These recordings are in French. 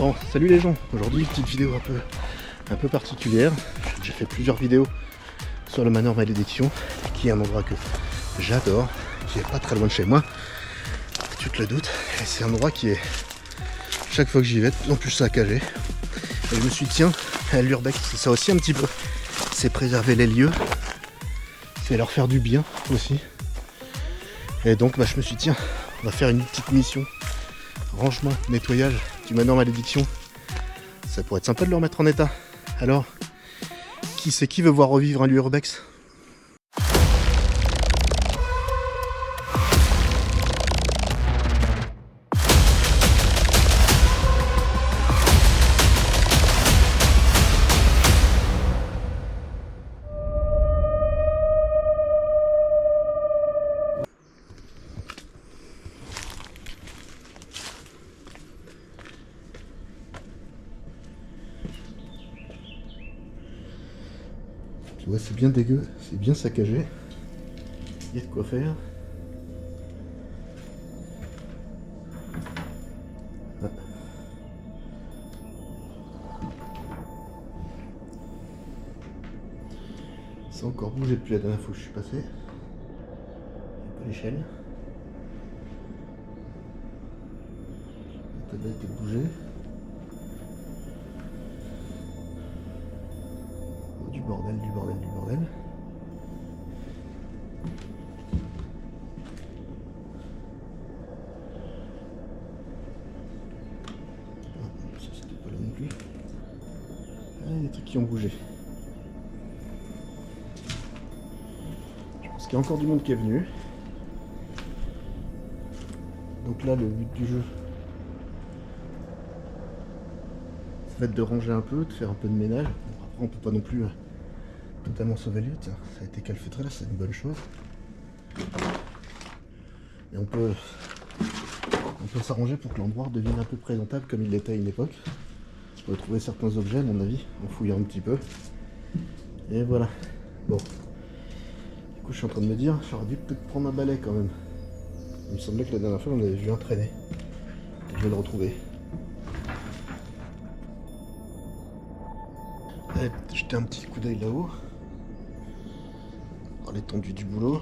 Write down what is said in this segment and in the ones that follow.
Bon, salut les gens, aujourd'hui une petite vidéo un peu particulière. J'ai fait plusieurs vidéos sur le manoir Malédiction, qui est un endroit que j'adore, qui est pas très loin de chez moi, tu te le doutes, et c'est un endroit qui est, chaque fois que j'y vais, de plus en plus saccagé. Et je me suis dit, tiens, l'urbex, c'est ça aussi un petit peu, c'est préserver les lieux, c'est leur faire du bien aussi. Et donc je me suis dit, tiens, on va faire une petite mission rangement, nettoyage du manoir Malédiction. Ça pourrait être sympa de le remettre en état. Alors, qui veut voir revivre un lieu urbex? Tu vois, c'est bien dégueu, c'est bien saccagé. Il y a de quoi faire. Ah. Ça a encore bougé depuis la dernière fois que je suis passé. Un peu l'échelle. La tablette est bougée. Du bordel. Ça c'était pas là non plus. Ah, il y a des trucs qui ont bougé. Je pense qu'il y a encore du monde qui est venu. Donc là, le but du jeu, ça va être de ranger un peu, de faire un peu de ménage. Bon, après, on peut pas non plus totalement sauver le lieu. Tiens, ça a été calfeutré là, c'est une bonne chose. Et on peut s'arranger pour que l'endroit devienne un peu présentable comme il l'était à une époque. Je peux trouver certains objets à mon avis en fouillant un petit peu. Et voilà. Bon. Du coup je suis en train de me dire, j'aurais dû peut-être prendre un balai quand même. Il me semblait que la dernière fois on avait vu un traîner. Je vais le retrouver. Allez, jeter un petit coup d'œil là-haut. Voir l'étendue du boulot.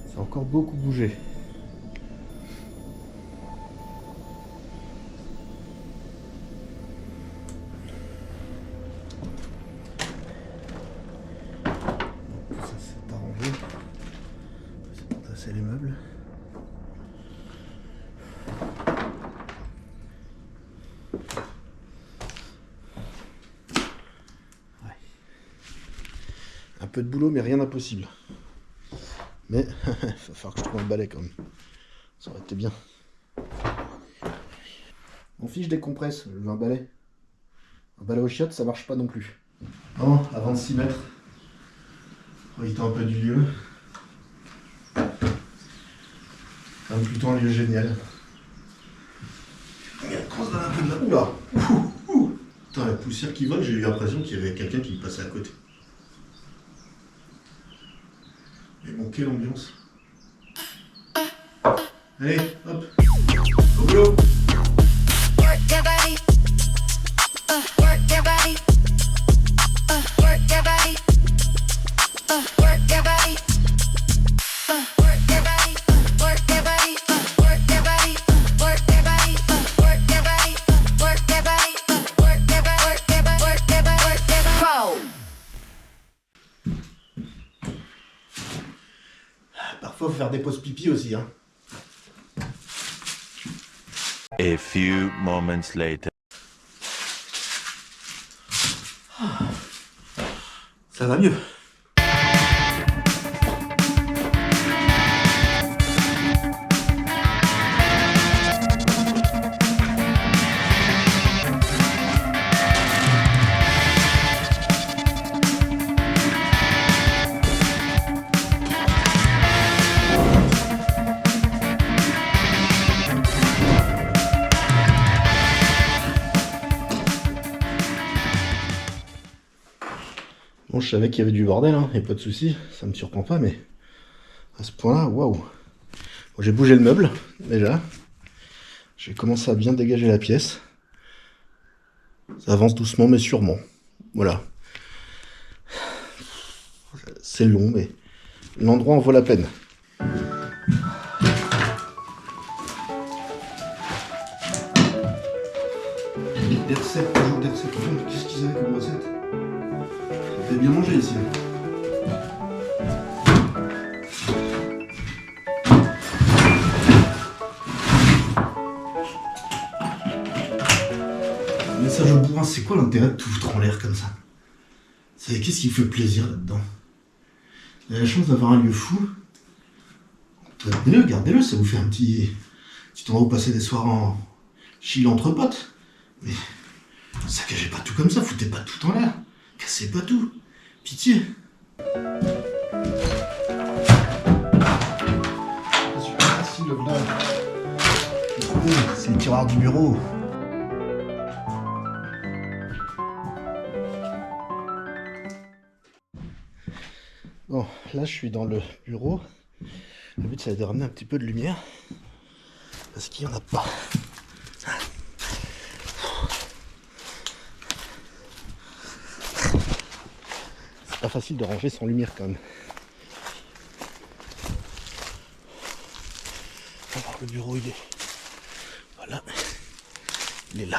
Ça a encore beaucoup bougé. Ça s'est arrangé. C'est pour tasser les meubles. Ouais. Un peu de boulot mais rien d'impossible. Mais il va falloir que je trouve un balai quand même. Ça aurait été bien. Mon fils, je décompresse, je veux un balai. Un balai aux chiottes, ça marche pas non plus. Bon, avant de s'y mettre, profitons un peu du lieu. C'est plutôt un lieu génial. Il y a une grosse dalle un peu de là. Oula! Putain, la poussière qui vole, j'ai eu l'impression qu'il y avait quelqu'un qui passait à côté. Mais bon, quelle ambiance. Allez, hop, au boulot. Parfois, faut faire des pauses pipi aussi, hein. A few moments later. Ça va mieux. Bon, je savais qu'il y avait du bordel, hein, et pas de soucis, ça me surprend pas, mais à ce point-là, waouh. Bon, j'ai bougé le meuble, déjà. J'ai commencé à bien dégager la pièce. Ça avance doucement, mais sûrement. Voilà. C'est long, mais l'endroit en vaut la peine. Des recettes, toujours des recettes. Qu'est-ce qu'ils avaient comme recette? Ça fait bien manger ici. Message au bourrin, c'est quoi l'intérêt de tout foutre en l'air comme ça? Qu'est-ce qui fait plaisir là-dedans? Vous avez la chance d'avoir un lieu fou. Gardez-le, ça vous fait un petit endroit où passer des soirs en chill entre potes. Mais saccagez pas tout comme ça, foutez pas tout en l'air. Cassez pas tout. Pitié. C'est super facile là. C'est le tiroir du bureau. Bon, là je suis dans le bureau. Le but c'est de ramener un petit peu de lumière. Parce qu'il n'y en a pas. C'est pas facile de ranger sans lumière quand même. Alors le bureau il est... Voilà. Il est là.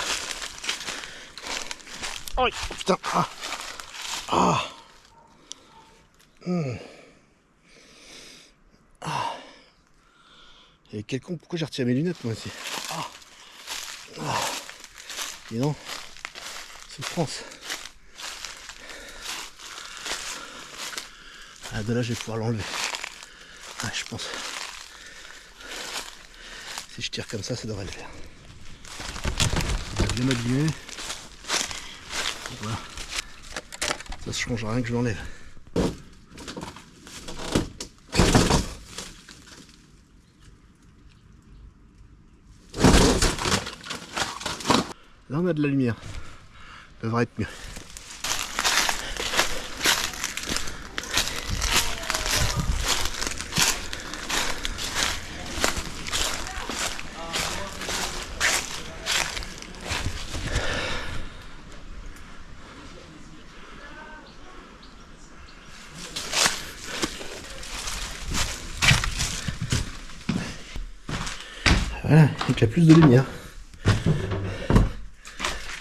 Oh putain. Ah. Ah. Ah. Et quel con, pourquoi j'ai retiré mes lunettes moi aussi? Ah. Ah. Et non, souffrance. Ah, de là je vais pouvoir l'enlever. Ah, je pense. Si je tire comme ça devrait le faire. Bien abîmé. Voilà. Ça se change rien que je l'enlève. Là on a de la lumière. Ça devrait être mieux. Voilà, avec la plus de lumière.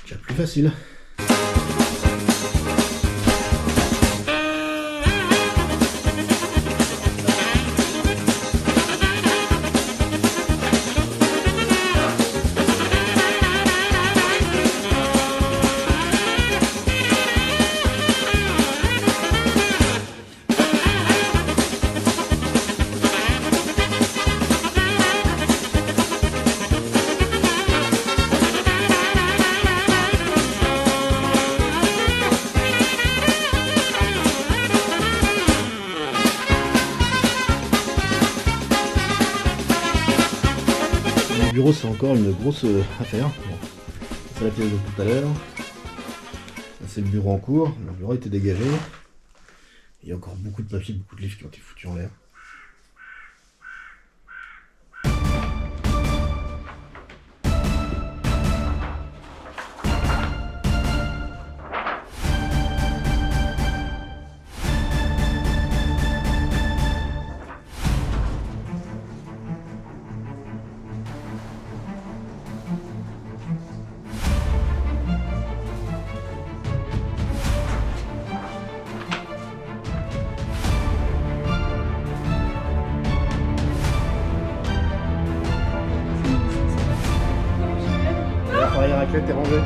C'est plus facile. Le bureau c'est encore une grosse affaire. Bon, c'est la pièce de tout à l'heure. C'est le bureau en cours. Le bureau a été dégagé. Il y a encore beaucoup de papiers, beaucoup de livres qui ont été foutus en l'air. L'appareil à raclette est rangé.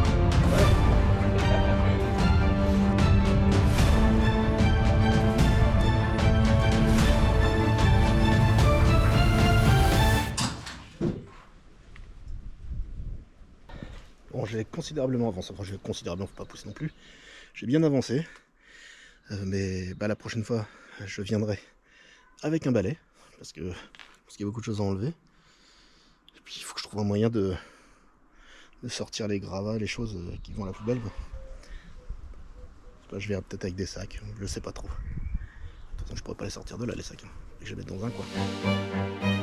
Bon, j'ai considérablement avancé. Enfin, considérablement, faut pas pousser non plus. J'ai bien avancé. Mais la prochaine fois, je viendrai avec un balai. Parce qu'il y a beaucoup de choses à enlever. Et puis, il faut que je trouve un moyen de sortir les gravats, les choses qui vont à la poubelle. Là, je verrai peut-être avec des sacs, je sais pas trop. De toute façon, je pourrais pas les sortir de là, les sacs. Je vais les mettre dans un coin.